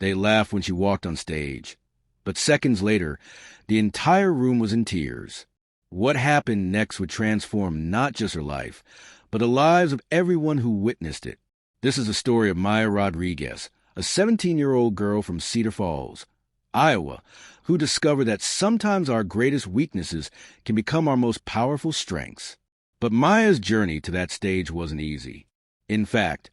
They laughed when she walked on stage. But seconds later, the entire room was in tears. What happened next would transform not just her life, but the lives of everyone who witnessed it. This is the story of Maya Rodriguez, a 17-year-old girl from Cedar Falls, Iowa, who discovered that sometimes our greatest weaknesses can become our most powerful strengths. But Maya's journey to that stage wasn't easy. In fact,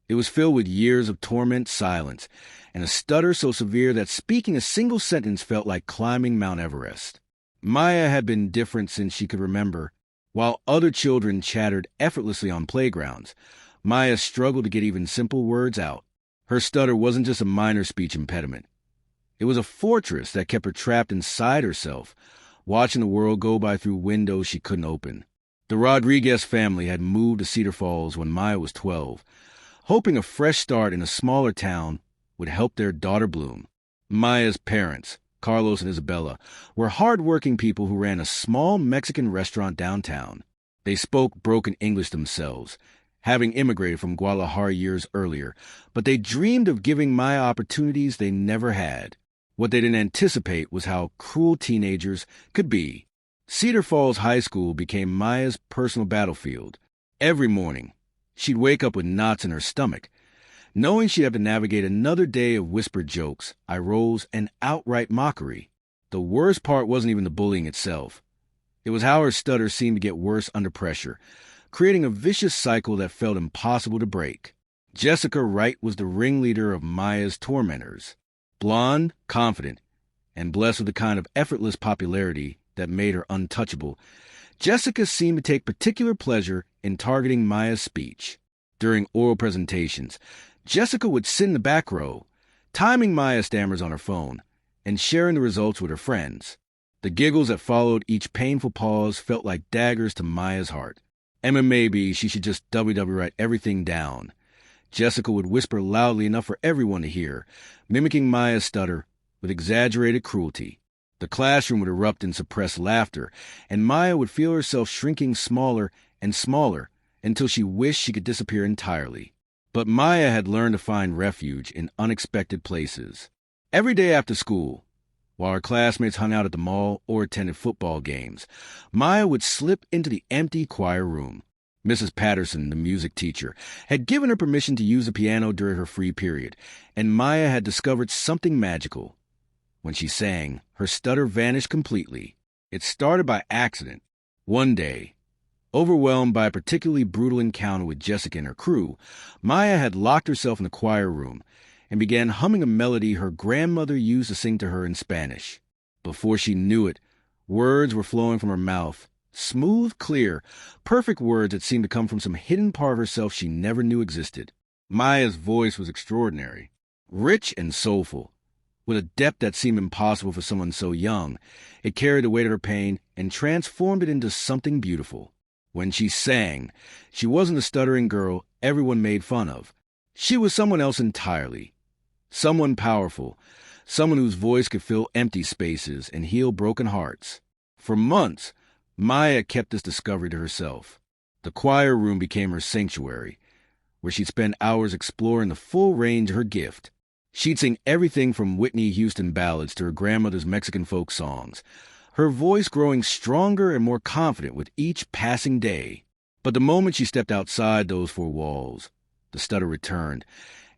it was filled with years of torment, silence, and a stutter so severe that speaking a single sentence felt like climbing Mount Everest. Maya had been different since she could remember. While other children chattered effortlessly on playgrounds, Maya struggled to get even simple words out. Her stutter wasn't just a minor speech impediment. It was a fortress that kept her trapped inside herself, watching the world go by through windows she couldn't open. The Rodriguez family had moved to Cedar Falls when Maya was 12, hoping a fresh start in a smaller town would help their daughter bloom. Maya's parents, Carlos and Isabella, were hard-working people who ran a small Mexican restaurant downtown. They spoke broken English themselves, having immigrated from Guadalajara years earlier, but they dreamed of giving Maya opportunities they never had. What they didn't anticipate was how cruel teenagers could be. Cedar Falls High School became Maya's personal battlefield. Every morning, she'd wake up with knots in her stomach, knowing she'd have to navigate another day of whispered jokes, eye rolls, and outright mockery. The worst part wasn't even the bullying itself. It was how her stutter seemed to get worse under pressure, creating a vicious cycle that felt impossible to break. Jessica Wright was the ringleader of Maya's tormentors. Blonde, confident, and blessed with the kind of effortless popularity that made her untouchable, Jessica seemed to take particular pleasure in targeting Maya's speech. During oral presentations, Jessica would sit in the back row, timing Maya's stammers on her phone, and sharing the results with her friends. The giggles that followed each painful pause felt like daggers to Maya's heart. Emma maybe she should just write everything down. Jessica would whisper loudly enough for everyone to hear, mimicking Maya's stutter with exaggerated cruelty. The classroom would erupt in suppressed laughter, and Maya would feel herself shrinking smaller and smaller until she wished she could disappear entirely. But Maya had learned to find refuge in unexpected places. Every day after school, while her classmates hung out at the mall or attended football games, Maya would slip into the empty choir room. Mrs. Patterson, the music teacher, had given her permission to use the piano during her free period, and Maya had discovered something magical. When she sang, her stutter vanished completely. It started by accident. One day, overwhelmed by a particularly brutal encounter with Jessica and her crew, Maya had locked herself in the choir room and began humming a melody her grandmother used to sing to her in Spanish. Before she knew it, words were flowing from her mouth, smooth, clear, perfect words that seemed to come from some hidden part of herself she never knew existed. Maya's voice was extraordinary, rich and soulful. With a depth that seemed impossible for someone so young, it carried the weight of her pain and transformed it into something beautiful. When she sang, she wasn't the stuttering girl everyone made fun of. She was someone else entirely. Someone powerful, someone whose voice could fill empty spaces and heal broken hearts. For months, Maya kept this discovery to herself. The choir room became her sanctuary, where she'd spend hours exploring the full range of her gift. She'd sing everything from Whitney Houston ballads to her grandmother's Mexican folk songs, her voice growing stronger and more confident with each passing day. But the moment she stepped outside those four walls, the stutter returned,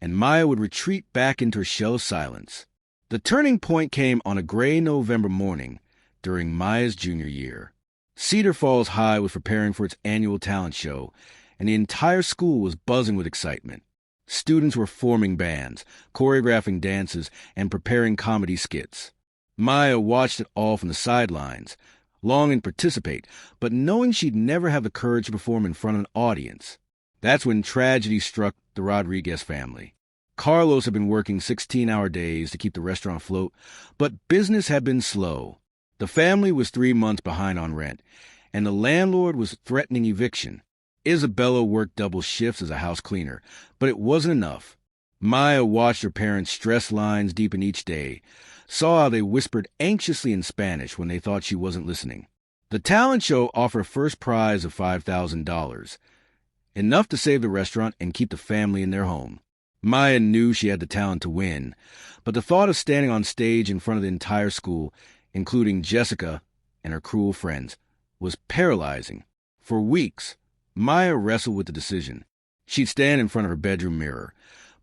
and Maya would retreat back into her shell of silence. The turning point came on a gray November morning during Maya's junior year. Cedar Falls High was preparing for its annual talent show, and the entire school was buzzing with excitement. Students were forming bands, choreographing dances, and preparing comedy skits. Maya watched it all from the sidelines, longing to participate, but knowing she'd never have the courage to perform in front of an audience. That's when tragedy struck the Rodriguez family. Carlos had been working 16-hour days to keep the restaurant afloat, but business had been slow. The family was 3 months behind on rent, and the landlord was threatening eviction. Isabella worked double shifts as a house cleaner, but it wasn't enough. Maya watched her parents' stress lines deepen each day, saw how they whispered anxiously in Spanish when they thought she wasn't listening. The talent show offered a first prize of $5,000, enough to save the restaurant and keep the family in their home. Maya knew she had the talent to win, but the thought of standing on stage in front of the entire school, including Jessica and her cruel friends, was paralyzing. For weeks, Maya wrestled with the decision. She'd stand in front of her bedroom mirror,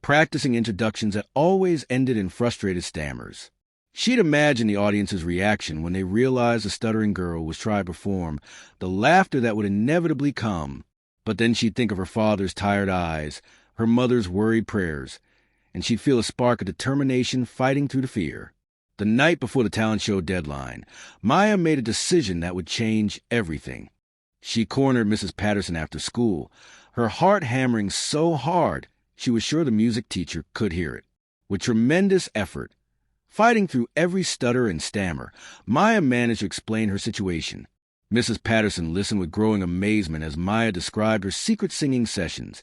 practicing introductions that always ended in frustrated stammers. She'd imagine the audience's reaction when they realized the stuttering girl was trying to perform, the laughter that would inevitably come. But then she'd think of her father's tired eyes, her mother's worried prayers, and she'd feel a spark of determination fighting through the fear. The night before the talent show deadline, Maya made a decision that would change everything. She cornered Mrs. Patterson after school, her heart hammering so hard she was sure the music teacher could hear it. With tremendous effort, fighting through every stutter and stammer, Maya managed to explain her situation. Mrs. Patterson listened with growing amazement as Maya described her secret singing sessions,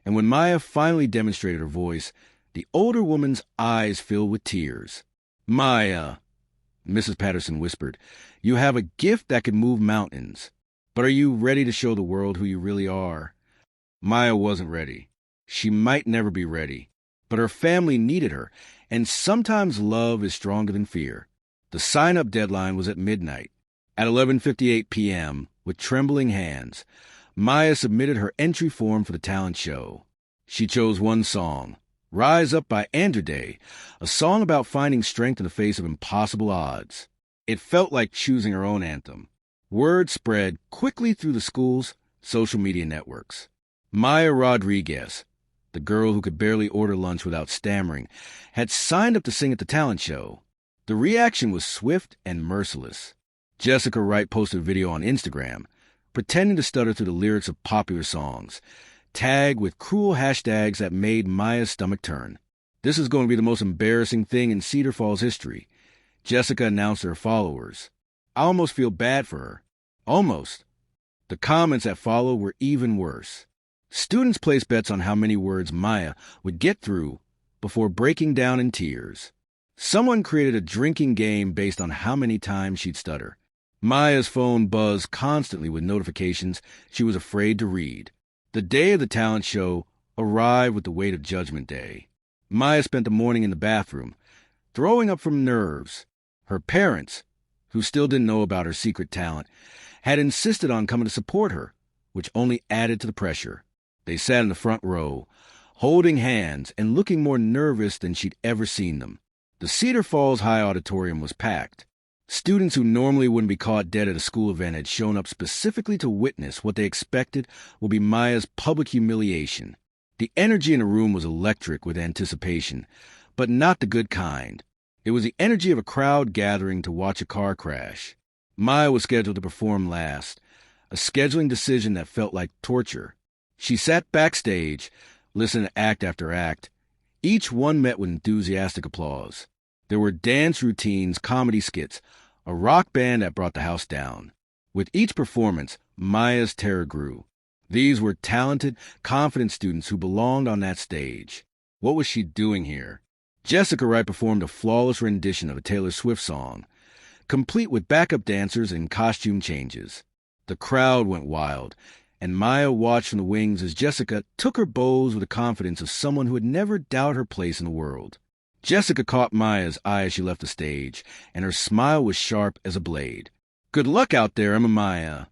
and when Maya finally demonstrated her voice, the older woman's eyes filled with tears. "Maya," Mrs. Patterson whispered, "you have a gift that can move mountains. But are you ready to show the world who you really are?" Maya wasn't ready. She might never be ready, but her family needed her, and sometimes love is stronger than fear. The sign-up deadline was at midnight. At 11:58 p.m., with trembling hands, Maya submitted her entry form for the talent show. She chose one song, Rise Up by Underdog, a song about finding strength in the face of impossible odds. It felt like choosing her own anthem. Word spread quickly through the school's social media networks. Maya Rodriguez, the girl who could barely order lunch without stammering, had signed up to sing at the talent show. The reaction was swift and merciless. Jessica Wright posted a video on Instagram, pretending to stutter through the lyrics of popular songs, tagged with cruel hashtags that made Maya's stomach turn. "This is going to be the most embarrassing thing in Cedar Falls history," Jessica announced to her followers. "I almost feel bad for her." Almost. The comments that followed were even worse. Students placed bets on how many words Maya would get through before breaking down in tears. Someone created a drinking game based on how many times she'd stutter. Maya's phone buzzed constantly with notifications she was afraid to read. The day of the talent show arrived with the weight of Judgment Day. Maya spent the morning in the bathroom, throwing up from nerves. Her parents, who still didn't know about her secret talent, had insisted on coming to support her, which only added to the pressure. They sat in the front row, holding hands and looking more nervous than she'd ever seen them. The Cedar Falls High Auditorium was packed. Students who normally wouldn't be caught dead at a school event had shown up specifically to witness what they expected would be Maya's public humiliation. The energy in the room was electric with anticipation, but not the good kind. It was the energy of a crowd gathering to watch a car crash. Maya was scheduled to perform last, a scheduling decision that felt like torture. She sat backstage, listening to act after act, each one met with enthusiastic applause. There were dance routines, comedy skits, a rock band that brought the house down. With each performance, Maya's terror grew. These were talented, confident students who belonged on that stage. What was she doing here? Jessica Wright performed a flawless rendition of a Taylor Swift song, complete with backup dancers and costume changes. The crowd went wild, and Maya watched from the wings as Jessica took her bows with the confidence of someone who had never doubted her place in the world. Jessica caught Maya's eye as she left the stage, and her smile was sharp as a blade. "Good luck out there, Emma Maya,"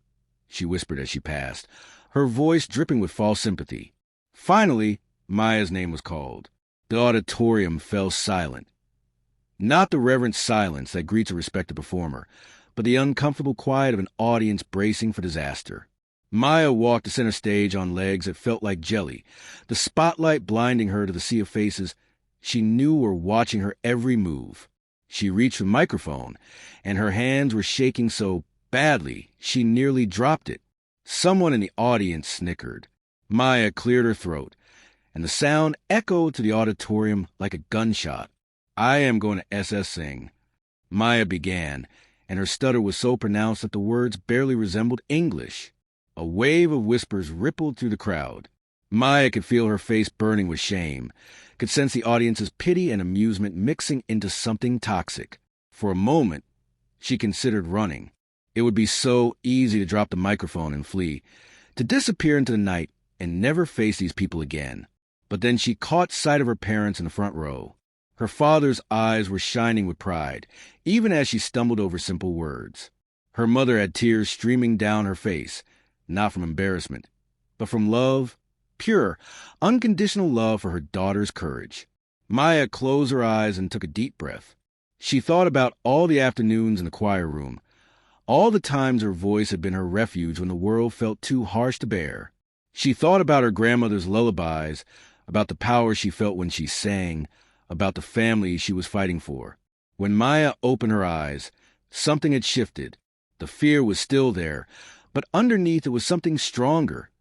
she whispered as she passed, her voice dripping with false sympathy. Finally, Maya's name was called. The auditorium fell silent. Not the reverent silence that greets a respected performer, but the uncomfortable quiet of an audience bracing for disaster. Maya walked the center stage on legs that felt like jelly, the spotlight blinding her to the sea of faces she knew were watching her every move. She reached for the microphone, and her hands were shaking so badly she nearly dropped it. Someone in the audience snickered. Maya cleared her throat, and the sound echoed to the auditorium like a gunshot. "I am going to SS sing," Maya began, and her stutter was so pronounced that the words barely resembled English. A wave of whispers rippled through the crowd. Maya could feel her face burning with shame, could sense the audience's pity and amusement mixing into something toxic. For a moment, she considered running. It would be so easy to drop the microphone and flee, to disappear into the night and never face these people again. But then she caught sight of her parents in the front row. Her father's eyes were shining with pride, even as she stumbled over simple words. Her mother had tears streaming down her face, not from embarrassment, but from love, pure, unconditional love for her daughter's courage. Maya closed her eyes and took a deep breath. She thought about all the afternoons in the choir room, all the times her voice had been her refuge when the world felt too harsh to bear. She thought about her grandmother's lullabies, about the power she felt when she sang, about the family she was fighting for. When Maya opened her eyes, something had shifted. The fear was still there, but underneath it was something stronger,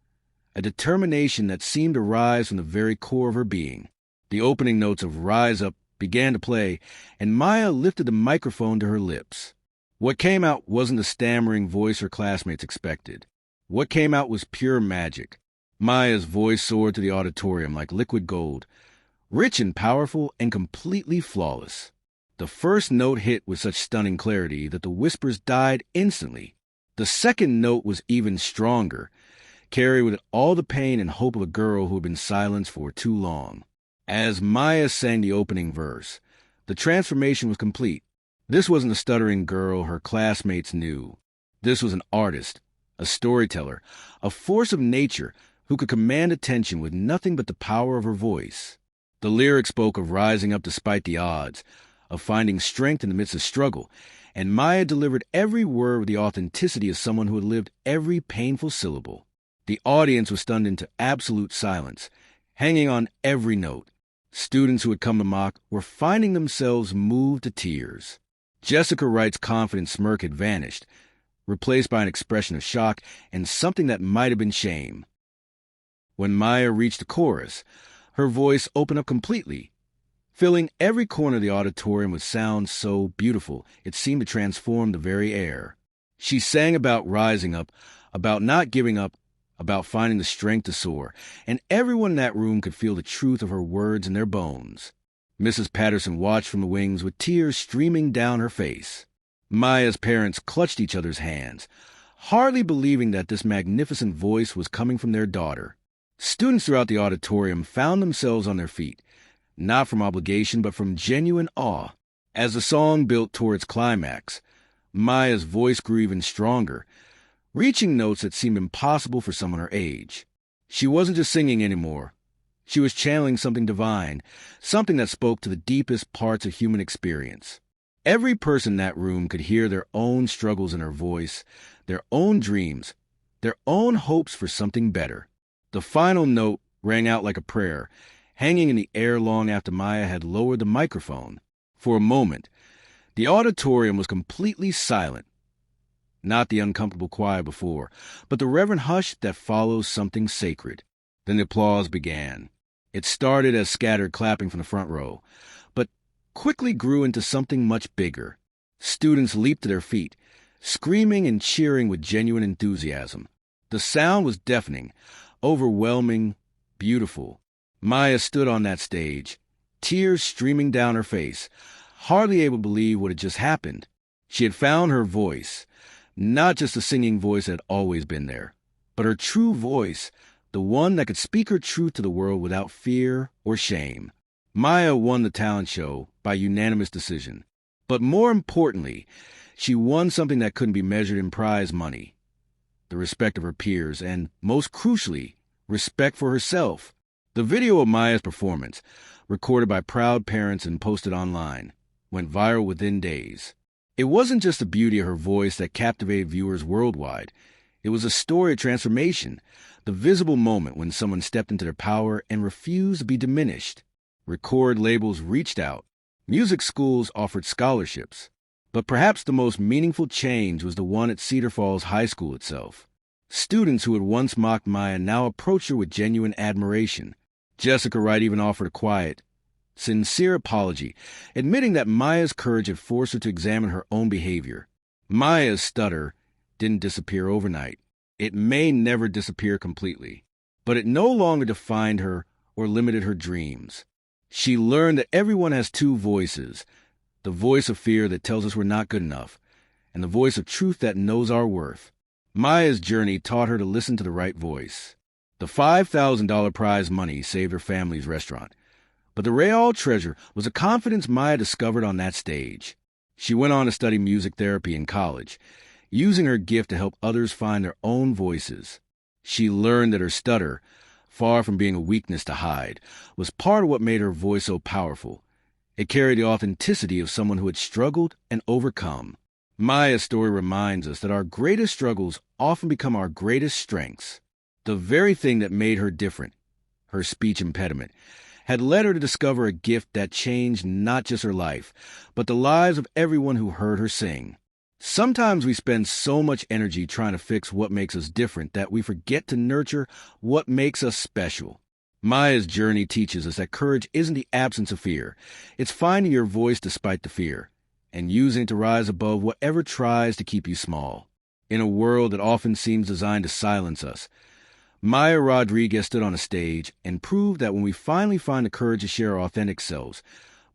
a determination that seemed to rise from the very core of her being. The opening notes of Rise Up began to play, and Maya lifted the microphone to her lips. What came out wasn't the stammering voice her classmates expected. What came out was pure magic. Maya's voice soared to the auditorium like liquid gold, rich and powerful and completely flawless. The first note hit with such stunning clarity that the whispers died instantly. The second note was even stronger, carried with it all the pain and hope of a girl who had been silenced for too long. As Maya sang the opening verse, the transformation was complete. This wasn't a stuttering girl her classmates knew. This was an artist, a storyteller, a force of nature who could command attention with nothing but the power of her voice. The lyric spoke of rising up despite the odds, of finding strength in the midst of struggle, and Maya delivered every word with the authenticity of someone who had lived every painful syllable. The audience was stunned into absolute silence, hanging on every note. Students who had come to mock were finding themselves moved to tears. Jessica Wright's confident smirk had vanished, replaced by an expression of shock and something that might have been shame. When Maya reached the chorus, her voice opened up completely, filling every corner of the auditorium with sounds so beautiful it seemed to transform the very air. She sang about rising up, about not giving up, about finding the strength to soar, and everyone in that room could feel the truth of her words in their bones. Mrs. Patterson watched from the wings with tears streaming down her face. Maya's parents clutched each other's hands, hardly believing that this magnificent voice was coming from their daughter. Students throughout the auditorium found themselves on their feet, not from obligation but from genuine awe. As the song built toward its climax, Maya's voice grew even stronger, reaching notes that seemed impossible for someone her age. She wasn't just singing anymore. She was channeling something divine, something that spoke to the deepest parts of human experience. Every person in that room could hear their own struggles in her voice, their own dreams, their own hopes for something better. The final note rang out like a prayer, hanging in the air long after Maya had lowered the microphone. For a moment, the auditorium was completely silent. Not the uncomfortable quiet before, but the reverent hush that follows something sacred. Then the applause began. It started as scattered clapping from the front row, but quickly grew into something much bigger. Students leaped to their feet, screaming and cheering with genuine enthusiasm. The sound was deafening, overwhelming, beautiful. Maya stood on that stage, tears streaming down her face, hardly able to believe what had just happened. She had found her voice, not just a singing voice that had always been there, but her true voice, the one that could speak her truth to the world without fear or shame. Maya won the talent show by unanimous decision. But more importantly, she won something that couldn't be measured in prize money: the respect of her peers, and, most crucially, respect for herself. The video of Maya's performance, recorded by proud parents and posted online, went viral within days. It wasn't just the beauty of her voice that captivated viewers worldwide. It was a story of transformation, the visible moment when someone stepped into their power and refused to be diminished. Record labels reached out. Music schools offered scholarships. But perhaps the most meaningful change was the one at Cedar Falls High School itself. Students who had once mocked Maya now approached her with genuine admiration. Jessica Wright even offered a quiet, sincere apology, admitting that Maya's courage had forced her to examine her own behavior. Maya's stutter didn't disappear overnight. It may never disappear completely, but it no longer defined her or limited her dreams. She learned that everyone has two voices: the voice of fear that tells us we're not good enough, and the voice of truth that knows our worth. Maya's journey taught her to listen to the right voice, The $5,000 prize money saved her family's restaurant. But the real treasure was the confidence Maya discovered on that stage. She went on to study music therapy in college, using her gift to help others find their own voices. She learned that her stutter, far from being a weakness to hide, was part of what made her voice so powerful. It carried the authenticity of someone who had struggled and overcome. Maya's story reminds us that our greatest struggles often become our greatest strengths. The very thing that made her different, her speech impediment, had led her to discover a gift that changed not just her life, but the lives of everyone who heard her sing. Sometimes we spend so much energy trying to fix what makes us different that we forget to nurture what makes us special. Maya's journey teaches us that courage isn't the absence of fear. It's finding your voice despite the fear, and using it to rise above whatever tries to keep you small. In a world that often seems designed to silence us, Maya Rodriguez stood on a stage and proved that when we finally find the courage to share our authentic selves,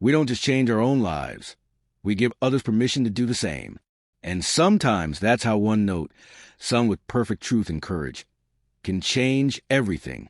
we don't just change our own lives, we give others permission to do the same. And sometimes that's how one note, sung with perfect truth and courage, can change everything.